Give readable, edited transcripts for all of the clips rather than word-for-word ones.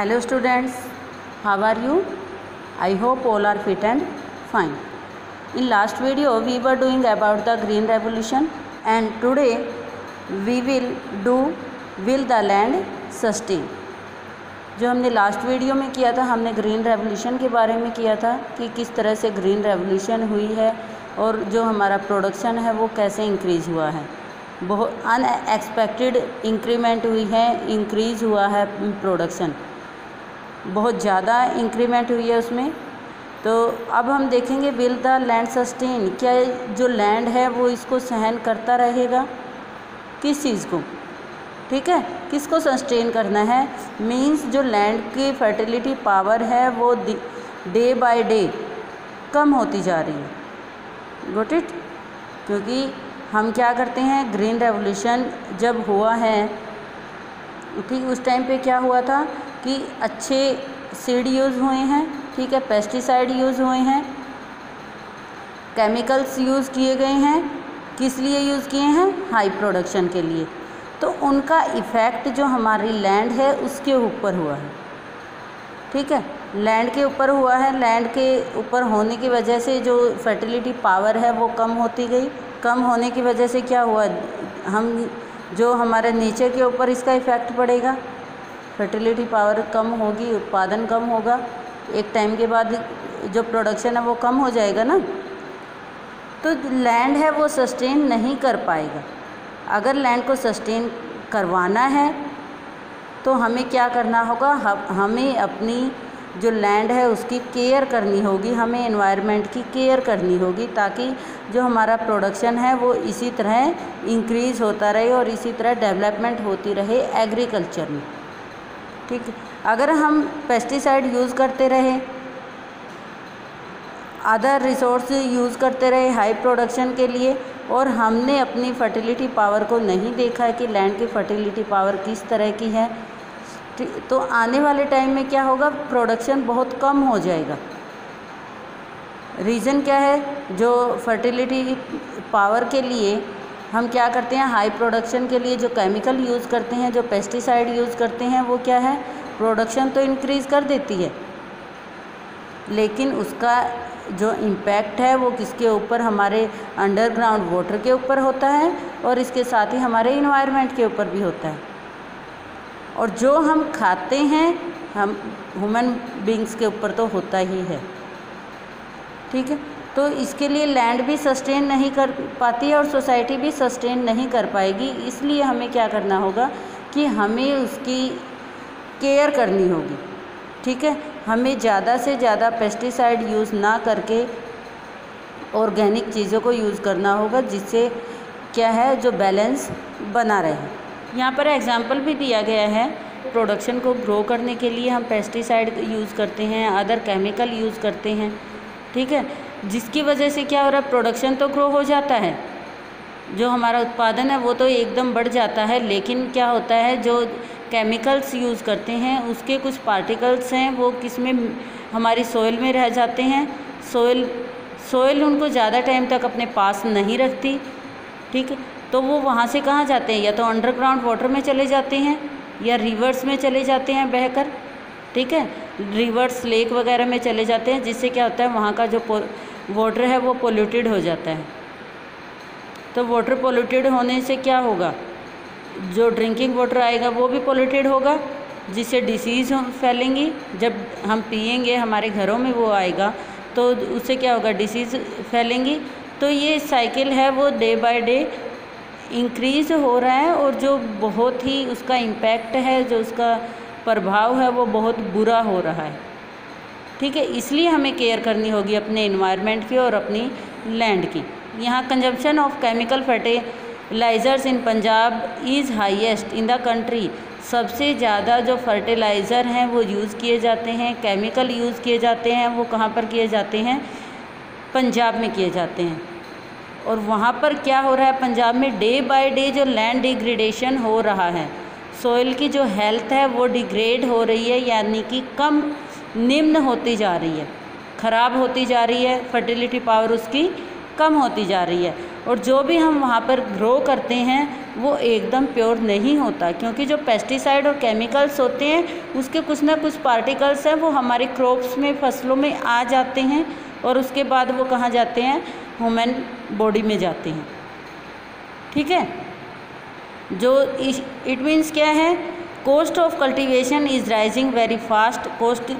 Hello students, how are you? I hope all are fit and fine. In last video we were doing about the green revolution and today we will do will the land sustain. जो हमने last video में किया था, हमने green revolution के बारे में किया था कि किस तरह से ग्रीन रेवोल्यूशन हुई है और जो हमारा प्रोडक्शन है वो कैसे इंक्रीज़ हुआ है। बहुत अनएक्सपेक्टेड इंक्रीमेंट हुई है, इंक्रीज़ हुआ है प्रोडक्शन, बहुत ज़्यादा इंक्रीमेंट हुई है उसमें। तो अब हम देखेंगे विल द लैंड सस्टेन, क्या जो लैंड है वो इसको सहन करता रहेगा, किस चीज़ को, ठीक है, किसको सस्टेन करना है। मींस जो लैंड की फर्टिलिटी पावर है वो डे बाय डे कम होती जा रही है। Got it? क्योंकि हम क्या करते हैं, ग्रीन रेवोल्यूशन जब हुआ है ठीक उस टाइम पे क्या हुआ था कि अच्छे सीड यूज़ हुए हैं, ठीक है, पेस्टिसाइड यूज़ हुए हैं, केमिकल्स यूज़ किए गए हैं। किस लिए यूज़ किए हैं? हाई प्रोडक्शन के लिए। तो उनका इफ़ेक्ट जो हमारी लैंड है उसके ऊपर हुआ है, ठीक है, लैंड के ऊपर हुआ है। लैंड के ऊपर होने की वजह से जो फर्टिलिटी पावर है वो कम होती गई। कम होने की वजह से क्या हुआ, हम जो हमारे नेचर के ऊपर इसका इफ़ेक्ट पड़ेगा, फर्टिलिटी पावर कम होगी, उत्पादन कम होगा, एक टाइम के बाद जो प्रोडक्शन है वो कम हो जाएगा ना। तो लैंड है वो सस्टेन नहीं कर पाएगा। अगर लैंड को सस्टेन करवाना है तो हमें क्या करना होगा, हमें अपनी जो लैंड है उसकी केयर करनी होगी, हमें एनवायरनमेंट की केयर करनी होगी ताकि जो हमारा प्रोडक्शन है वो इसी तरह इंक्रीज़ होता रहे और इसी तरह डेवलपमेंट होती रहे एग्रीकल्चर में, ठीक है। अगर हम पेस्टिसाइड यूज़ करते रहे, अदर रिसोर्स यूज़ करते रहे हाई प्रोडक्शन के लिए और हमने अपनी फर्टिलिटी पावर को नहीं देखा है कि लैंड की फर्टिलिटी पावर किस तरह की है, तो आने वाले टाइम में क्या होगा, प्रोडक्शन बहुत कम हो जाएगा। रीज़न क्या है, जो फर्टिलिटी पावर के लिए हम क्या करते हैं, हाई प्रोडक्शन के लिए जो केमिकल यूज़ करते हैं, जो पेस्टिसाइड यूज़ करते हैं, वो क्या है, प्रोडक्शन तो इंक्रीज़ कर देती है लेकिन उसका जो इम्पैक्ट है वो किसके ऊपर, हमारे अंडरग्राउंड वाटर के ऊपर होता है और इसके साथ ही हमारे इन्वायरमेंट के ऊपर भी होता है। और जो हम खाते हैं हम ह्यूमन बींग्स के ऊपर तो होता ही है, ठीक है। तो इसके लिए लैंड भी सस्टेन नहीं कर पाती है और सोसाइटी भी सस्टेन नहीं कर पाएगी। इसलिए हमें क्या करना होगा कि हमें उसकी केयर करनी होगी, ठीक है। हमें ज़्यादा से ज़्यादा पेस्टिसाइड यूज़ ना करके ऑर्गेनिक चीज़ों को यूज़ करना होगा, जिससे क्या है, जो बैलेंस बना रहे। यहाँ पर एग्जाम्पल भी दिया गया है, प्रोडक्शन को ग्रो करने के लिए हम पेस्टिसाइड यूज़ करते हैं, अदर केमिकल यूज़ करते हैं, ठीक है, जिसकी वजह से क्या हो रहा है, प्रोडक्शन तो ग्रो हो जाता है, जो हमारा उत्पादन है वो तो एकदम बढ़ जाता है, लेकिन क्या होता है, जो केमिकल्स यूज़ करते हैं उसके कुछ पार्टिकल्स हैं वो किस में, हमारी सॉइल में रह जाते हैं। सॉइल उनको ज़्यादा टाइम तक अपने पास नहीं रखती, ठीक है, तो वो वहाँ से कहाँ जाते हैं, या तो अंडरग्राउंड वाटर में चले जाते हैं या रिवर्स में चले जाते हैं बहकर, ठीक है, रिवर्स लेक वगैरह में चले जाते हैं, जिससे क्या होता है, वहाँ का जो वाटर है वो पोल्यूटेड हो जाता है। तो वाटर पोल्यूटेड होने से क्या होगा, जो ड्रिंकिंग वाटर आएगा वो भी पोल्यूटेड होगा, जिससे डिसीज़ फैलेंगी। जब हम पिएंगे हमारे घरों में वो आएगा तो उससे क्या होगा, डिसीज़ फैलेंगी। तो ये साइकिल है वो डे बाय डे इंक्रीज़ हो रहा है और जो बहुत ही उसका इम्पैक्ट है, जो उसका प्रभाव है वो बहुत बुरा हो रहा है, ठीक है। इसलिए हमें केयर करनी होगी अपने एनवायरनमेंट की और अपनी लैंड की। यहाँ consumption of chemical fertilisers in Punjab is highest in the country. सबसे ज़्यादा जो फर्टिलाइज़र हैं वो यूज़ किए जाते हैं, केमिकल यूज़ किए जाते हैं, वो कहाँ पर किए जाते हैं, पंजाब में किए जाते हैं। और वहाँ पर क्या हो रहा है, पंजाब में डे बाय डे जो लैंड डिग्रेडेशन हो रहा है, सॉइल की जो हेल्थ है वो डिग्रेड हो रही है, यानी कि कम निम्न होती जा रही है, ख़राब होती जा रही है, फर्टिलिटी पावर उसकी कम होती जा रही है, और जो भी हम वहाँ पर ग्रो करते हैं वो एकदम प्योर नहीं होता, क्योंकि जो पेस्टिसाइड और केमिकल्स होते हैं उसके कुछ ना कुछ पार्टिकल्स हैं वो हमारे क्रॉप्स में, फसलों में आ जाते हैं, और उसके बाद वो कहाँ जाते हैं, ह्यूमन बॉडी में जाते हैं। ठीक है, जो इट मीन्स क्या है, cost of cultivation is rising very fast. Cost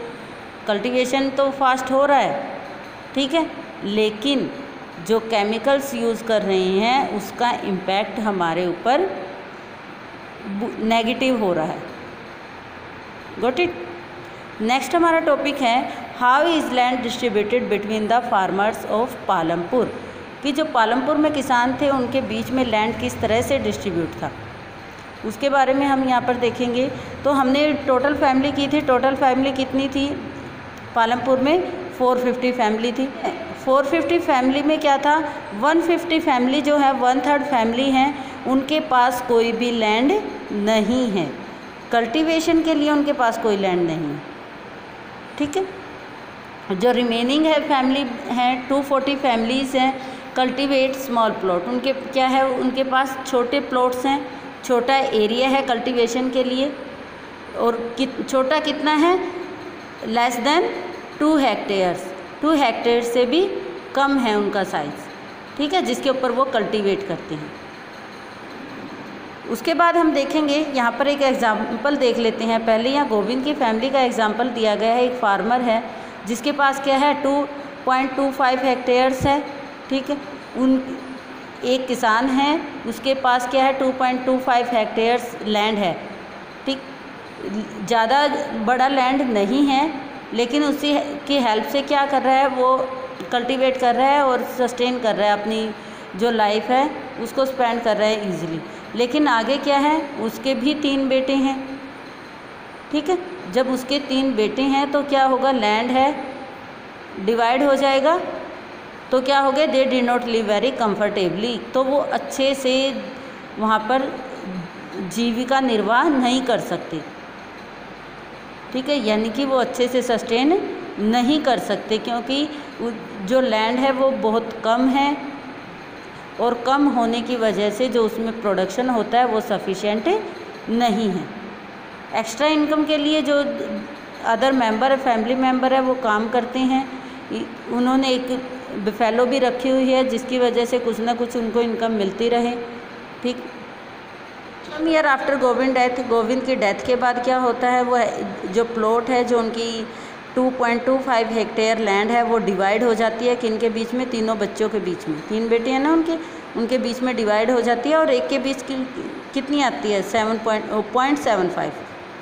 cultivation तो फास्ट हो रहा है, ठीक है, लेकिन जो केमिकल्स यूज़ कर रहे हैं उसका इम्पैक्ट हमारे ऊपर नेगेटिव हो रहा है। Got it. नेक्स्ट हमारा टॉपिक है how is land distributed between the farmers of Palampur, कि जो पालमपुर में किसान थे उनके बीच में लैंड किस तरह से डिस्ट्रीब्यूट था, उसके बारे में हम यहाँ पर देखेंगे। तो हमने टोटल फैमिली की थी, टोटल फैमिली कितनी थी पालमपुर में, 450 फैमिली थी। 450 फैमिली में क्या था, 150 फैमिली जो है, 1/3 फैमिली हैं, उनके पास कोई भी लैंड नहीं है, कल्टीवेशन के लिए उनके पास कोई लैंड नहीं है। ठीक है, जो रिमेनिंग है फैमिली हैं, 240 फैमिलीज़ हैं, कल्टीवेट स्मॉल प्लॉट, उनके क्या है, उनके पास छोटे प्लॉट्स हैं, छोटा एरिया है कल्टीवेशन के लिए, और छोटा कितना है, लेस देन 2 हेक्टेयर्स, 2 हेक्टेयर से भी कम है उनका साइज़। ठीक है, जिसके ऊपर वो कल्टीवेट करते हैं। उसके बाद हम देखेंगे, यहाँ पर एक एग्जाम्पल देख लेते हैं। पहले यहाँ गोविंद की फैमिली का एग्जाम्पल दिया गया है। एक फार्मर है जिसके पास क्या है, 2.25 हेक्टेयर्स है। ठीक है, एक किसान है उसके पास क्या है, 2.25 हेक्टेयर्स लैंड है। ठीक, ज़्यादा बड़ा लैंड नहीं है, लेकिन उसी की हेल्प से क्या कर रहा है, वो कल्टीवेट कर रहा है और सस्टेन कर रहा है, अपनी जो लाइफ है उसको स्पेंड कर रहा है इजीली। लेकिन आगे क्या है, उसके भी 3 बेटे हैं। ठीक है, जब उसके 3 बेटे हैं तो क्या होगा, लैंड है डिवाइड हो जाएगा, तो क्या हो गया, they did not live very comfortably, तो वो अच्छे से वहाँ पर जीविका निर्वाह नहीं कर सकते। ठीक है, यानी कि वो अच्छे से सस्टेन नहीं कर सकते, क्योंकि जो लैंड है वो बहुत कम है, और कम होने की वजह से जो उसमें प्रोडक्शन होता है वो सफिशिएंट नहीं है। एक्स्ट्रा इनकम के लिए जो अदर मेंबर है, फैमिली मेंबर है, वो काम करते हैं। उन्होंने एक बिफेलो भी रखी हुई है, जिसकी वजह से कुछ ना कुछ उनको इनकम मिलती रहे। ठीक, सम ईयर आफ्टर गोविंद की डेथ के बाद क्या होता है, वो जो प्लॉट है, जो उनकी 2.25 हेक्टेयर लैंड है, वो डिवाइड हो जाती है किन के बीच में, तीनों बच्चों के बीच में। 3 बेटे हैं ना उनके बीच में डिवाइड हो जाती है, और एक के बीच कितनी आती है, 7.75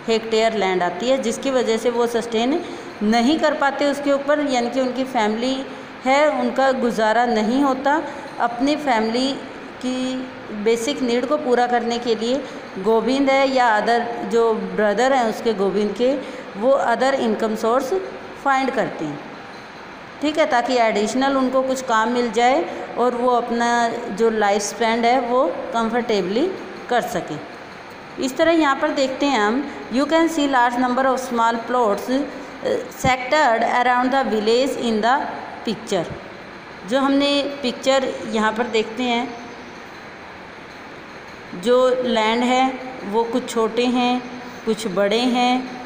हेक्टेयर लैंड आती है, जिसकी वजह से वो सस्टेन नहीं कर पाते उसके ऊपर, यानी कि उनकी फैमिली है, उनका गुजारा नहीं होता। अपनी फैमिली की बेसिक नीड को पूरा करने के लिए गोविंद है या अदर जो ब्रदर हैं उसके, गोविंद के, वो अदर इनकम सोर्स फाइंड करते हैं। ठीक है, ताकि एडिशनल उनको कुछ काम मिल जाए और वो अपना जो लाइफ स्पेंड है वो कंफर्टेबली कर सकें। इस तरह यहाँ पर देखते हैं हम, you can see large number of small plots scattered around the village in the picture. जो हमने पिक्चर यहाँ पर देखते हैं, जो लैंड है वो कुछ छोटे हैं, कुछ बड़े हैं।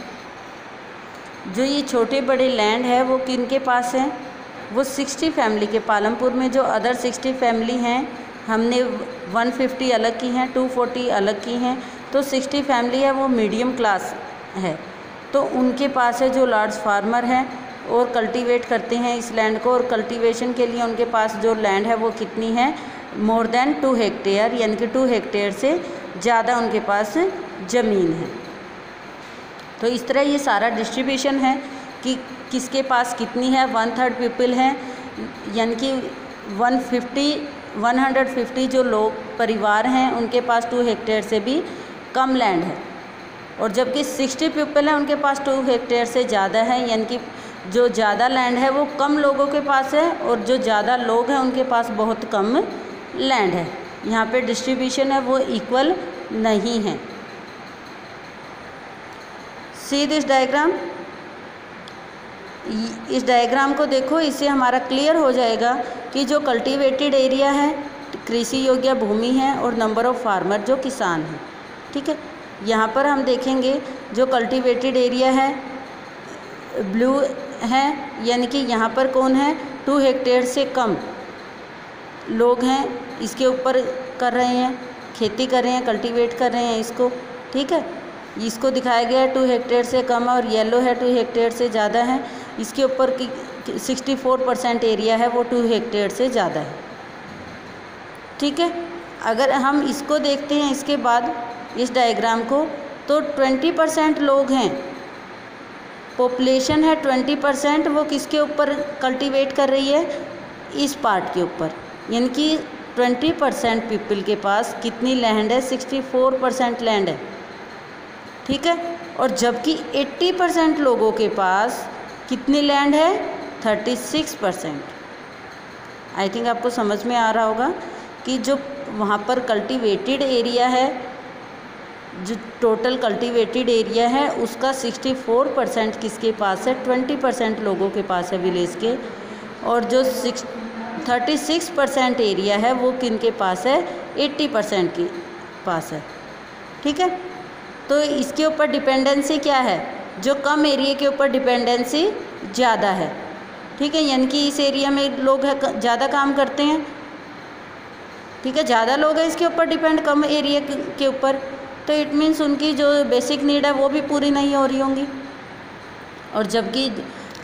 जो ये छोटे बड़े लैंड है वो किन के पास है, वो 60 फैमिली के, पालमपुर में जो अदर 60 फैमिली हैं, हमने 150 अलग की हैं, 240 अलग की हैं, तो 60 फैमिली है वो मीडियम क्लास है, तो उनके पास है जो लार्ज फार्मर हैं और कल्टीवेट करते हैं इस लैंड को, और कल्टीवेशन के लिए उनके पास जो लैंड है वो कितनी है, मोर देन 2 हेक्टेयर, यानी कि 2 हेक्टेयर से ज़्यादा उनके पास ज़मीन है। तो इस तरह ये सारा डिस्ट्रीब्यूशन है कि किसके पास कितनी है। 1/3 पीपल हैं, यानी कि 150 जो लोग परिवार हैं उनके पास 2 हेक्टेयर से भी कम लैंड है, और जबकि 60 पीपल हैं उनके पास 2 हेक्टेयर से ज़्यादा है, यानी कि जो ज़्यादा लैंड है वो कम लोगों के पास है, और जो ज़्यादा लोग हैं उनके पास बहुत कम लैंड है। यहाँ पे डिस्ट्रीब्यूशन है वो इक्वल नहीं है। सी दिस डायग्राम, इस डायग्राम को देखो, इससे हमारा क्लियर हो जाएगा कि जो कल्टीवेटेड एरिया है, कृषि योग्य भूमि है, और नंबर ऑफ़ फार्मर जो किसान हैं। ठीक है, यहाँ पर हम देखेंगे जो कल्टीवेटेड एरिया है ब्लू है, यानी कि यहाँ पर कौन है, 2 हेक्टेयर से कम लोग हैं, इसके ऊपर कर रहे हैं, खेती कर रहे हैं, कल्टीवेट कर रहे हैं इसको। ठीक है, इसको दिखाया गया है 2 हेक्टेयर से कम, और येलो है 2 हेक्टेयर से ज़्यादा है। इसके ऊपर की 64% एरिया है वो 2 हेक्टेयर से ज़्यादा है। ठीक है, अगर हम इसको देखते हैं इसके बाद इस डायग्राम को, तो 20% लोग हैं, पॉपुलेशन है 20%, वो किसके ऊपर कल्टीवेट कर रही है, इस पार्ट के ऊपर। यानी कि 20% पीपल के पास कितनी लैंड है, 64% लैंड है। ठीक है, और जबकि 80% लोगों के पास कितनी लैंड है, 36%। आई थिंक आपको समझ में आ रहा होगा कि जो वहाँ पर कल्टीवेटेड एरिया है, जो टोटल कल्टीवेटेड एरिया है उसका 64% किसके पास है, 20% लोगों के पास है विलेज के, और जो 36% एरिया है वो किन के पास है, 80% के पास है। ठीक है, तो इसके ऊपर डिपेंडेंसी क्या है, जो कम एरिया के ऊपर डिपेंडेंसी ज़्यादा है। ठीक है, यानी कि इस एरिया में लोग है ज़्यादा काम करते हैं। ठीक है, ज़्यादा लोग हैं इसके ऊपर डिपेंड, कम एरिया के ऊपर, तो इट मीन्स उनकी जो बेसिक नीड है वो भी पूरी नहीं हो रही होंगी। और जबकि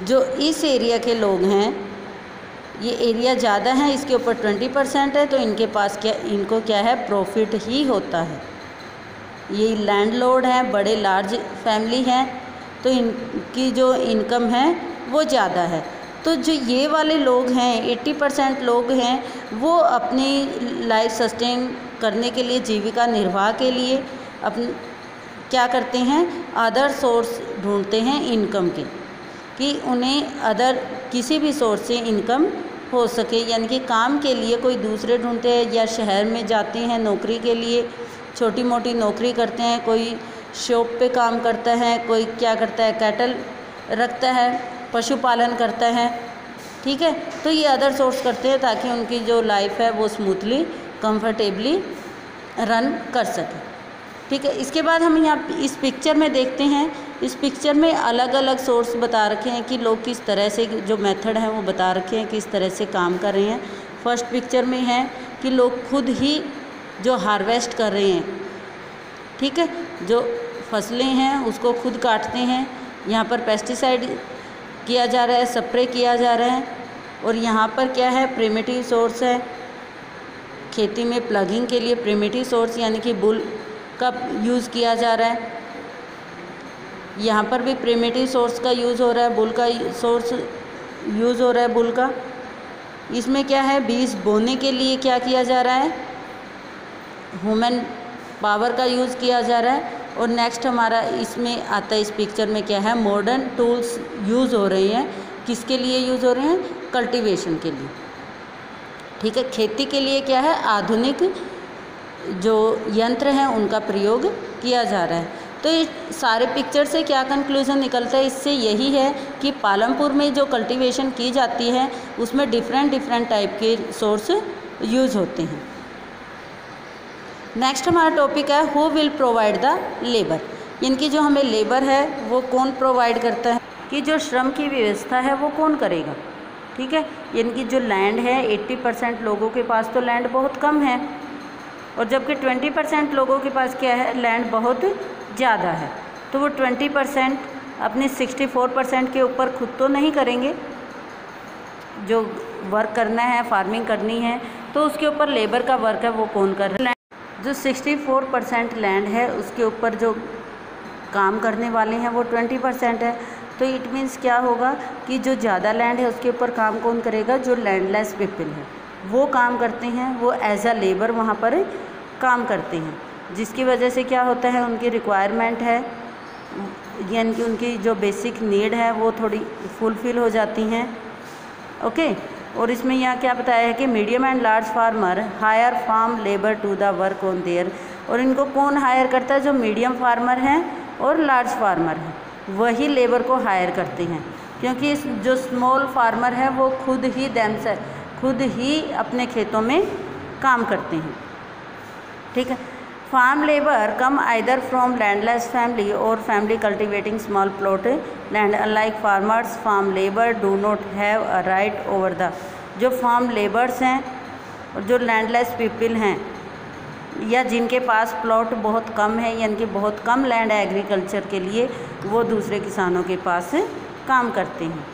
जो इस एरिया के लोग हैं, ये एरिया ज़्यादा है, इसके ऊपर 20% है, तो इनके पास क्या, इनको क्या है, प्रॉफिट ही होता है। ये लैंडलॉर्ड हैं, बड़े लार्ज फैमिली हैं, तो इनकी जो इनकम है वो ज़्यादा है। तो जो ये वाले लोग हैं, 80% लोग हैं, वो अपनी लाइफ सस्टेन करने के लिए, जीविका निर्वाह के लिए क्या करते हैं, अदर सोर्स ढूंढते हैं इनकम के, कि उन्हें अदर किसी भी सोर्स से इनकम हो सके। यानी कि काम के लिए कोई दूसरे ढूंढते हैं, या शहर में जाते हैं नौकरी के लिए, छोटी मोटी नौकरी करते हैं, कोई शॉप पे काम करता है, कोई क्या करता है, कैटल रखता है, पशुपालन करता है। ठीक है, तो ये अदर सोर्स करते हैं ताकि उनकी जो लाइफ है वो स्मूथली कंफर्टेबली रन कर सके। ठीक है, इसके बाद हम यहाँ इस पिक्चर में देखते हैं, इस पिक्चर में अलग अलग सोर्स बता रखे हैं कि लोग किस तरह से, जो मेथड है वो बता रखे हैं किस तरह से काम कर रहे हैं। फर्स्ट पिक्चर में है कि लोग खुद ही जो हार्वेस्ट कर रहे हैं। ठीक है, जो फसलें हैं उसको खुद काटते हैं, यहाँ पर पेस्टिसाइड किया जा रहा है, स्प्रे किया जा रहा है। और यहाँ पर क्या है, प्रिमिटिव सोर्स है, खेती में प्लगिंग के लिए प्रिमिटिव सोर्स यानी कि बुल का यूज़ किया जा रहा है। यहाँ पर भी प्रिमिटिव सोर्स का यूज़ हो रहा है, बुल का सोर्स यूज़ हो रहा है, बुल का। इसमें क्या है, बीज बोने के लिए क्या किया जा रहा है, ह्यूमन पावर का यूज़ किया जा रहा है। और नेक्स्ट हमारा इसमें आता है, इस पिक्चर में क्या है, मॉडर्न टूल्स यूज़ हो रहे हैं। किसके लिए यूज़ हो रहे हैं, कल्टीवेशन के लिए। ठीक है, खेती के लिए क्या है, आधुनिक जो यंत्र हैं उनका प्रयोग किया जा रहा है। तो ये सारे पिक्चर से क्या कंक्लूज़न निकलता है, इससे यही है कि पालमपुर में जो कल्टीवेशन की जाती है उसमें डिफरेंट टाइप के सोर्स यूज़ होते हैं। नेक्स्ट हमारा टॉपिक है, who will provide the labour. इनकी जो हमें लेबर है वो कौन प्रोवाइड करता है, कि जो श्रम की व्यवस्था है वो कौन करेगा। ठीक है, इनकी जो लैंड है, 80% लोगों के पास तो लैंड बहुत कम है, और जबकि 20% लोगों के पास क्या है, लैंड बहुत ज़्यादा है। तो वो 20% अपने 64% के ऊपर खुद तो नहीं करेंगे, जो वर्क करना है, फार्मिंग करनी है, तो उसके ऊपर लेबर का वर्क है वो कौन कर रहा है। जो 64% लैंड है उसके ऊपर जो काम करने वाले हैं वो 20% है। तो इट मीन्स क्या होगा कि जो ज़्यादा लैंड है उसके ऊपर काम कौन करेगा, जो लैंडलेस पीपल है वो काम करते हैं, वो एज अ लेबर वहाँ पर काम करते हैं, जिसकी वजह से क्या होता है, उनकी रिक्वायरमेंट है, यानी कि उनकी जो बेसिक नीड है वो थोड़ी फुलफ़िल हो जाती हैं। ओके, और इसमें यहाँ क्या बताया है कि medium and large farmer hire farm labour to the work on their. और इनको कौन हायर करता है, जो मीडियम फार्मर हैं और लार्ज फार्मर हैं वही लेबर को हायर करते हैं, क्योंकि जो स्मॉल फार्मर है वो खुद ही खुद ही अपने खेतों में काम करते हैं। ठीक है। Farm labour come either from landless family और family cultivating small plot land. Unlike farmers, farm labour do not have a right over the. जो फार्म लेबर्स हैं और जो लैंडलेस पीपल हैं या जिनके पास प्लॉट बहुत कम है, यानी कि बहुत कम लैंड है एग्रीकल्चर के लिए, वो दूसरे किसानों के पास काम करते हैं।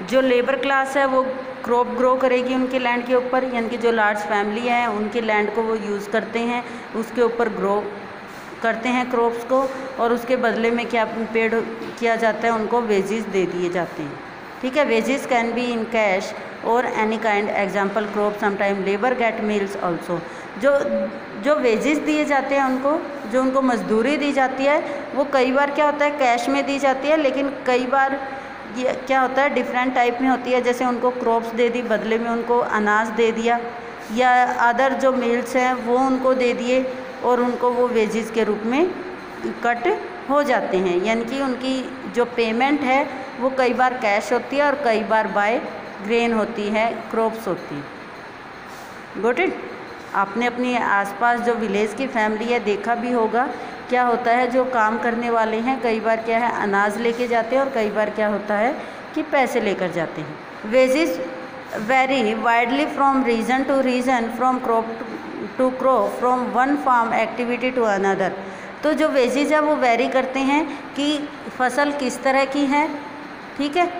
जो लेबर क्लास है वो क्रॉप ग्रो करेगी उनके लैंड के ऊपर, यानी कि जो लार्ज फैमिली है उनके लैंड को वो यूज़ करते हैं, उसके ऊपर ग्रो करते हैं क्रॉप्स को, और उसके बदले में क्या पेड किया जाता है, उनको वेजेस दे दिए जाते हैं। ठीक है। Wages can be in cash और any kind, example crop, sometime labour get meals also. जो वेजेस दिए जाते हैं उनको, जो उनको मजदूरी दी जाती है, वो कई बार क्या होता है कैश में दी जाती है, लेकिन कई बार ये क्या होता है डिफरेंट टाइप में होती है। जैसे उनको क्रॉप्स दे दी, बदले में उनको अनाज दे दिया, या अदर जो मील्स हैं वो उनको दे दिए और उनको वो वेजेस के रूप में कट हो जाते हैं। यानी कि उनकी जो पेमेंट है वो कई बार कैश होती है और कई बार बाय ग्रेन होती है, क्रॉप्स होती है। Got it. आपने अपनी आसपास जो विलेज की फैमिली है देखा भी होगा, क्या होता है जो काम करने वाले हैं कई बार क्या है अनाज लेके जाते हैं और कई बार क्या होता है कि पैसे लेकर जाते हैं। Wages very widely from region to region, from crop to crop, from one farm activity to another. तो जो वेजेस है वो वेरी करते हैं कि फसल किस तरह की है, ठीक है,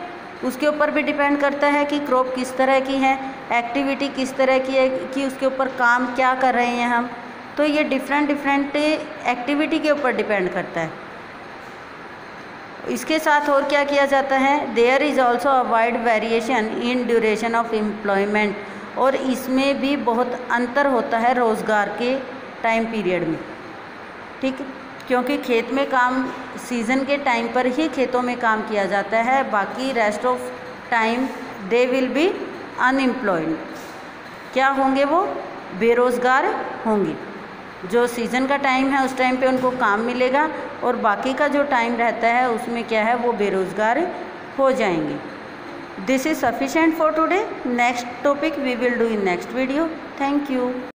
उसके ऊपर भी डिपेंड करता है कि क्रॉप किस तरह की है, एक्टिविटी किस तरह की है, कि उसके ऊपर काम क्या कर रहे हैं हम। तो ये डिफरेंट एक्टिविटी के ऊपर डिपेंड करता है। इसके साथ और क्या किया जाता है, there is also a wide variation in duration of employment, और इसमें भी बहुत अंतर होता है रोज़गार के टाइम पीरियड में। ठीक है, क्योंकि खेत में काम सीज़न के टाइम पर ही खेतों में काम किया जाता है, बाकी rest of time they will be unemployed. क्या होंगे वो, बेरोज़गार होंगे। जो सीज़न का टाइम है उस टाइम पे उनको काम मिलेगा, और बाकी का जो टाइम रहता है उसमें क्या है वो बेरोज़गार हो जाएंगे। This is sufficient for today. Next topic we will do in next video. Thank you.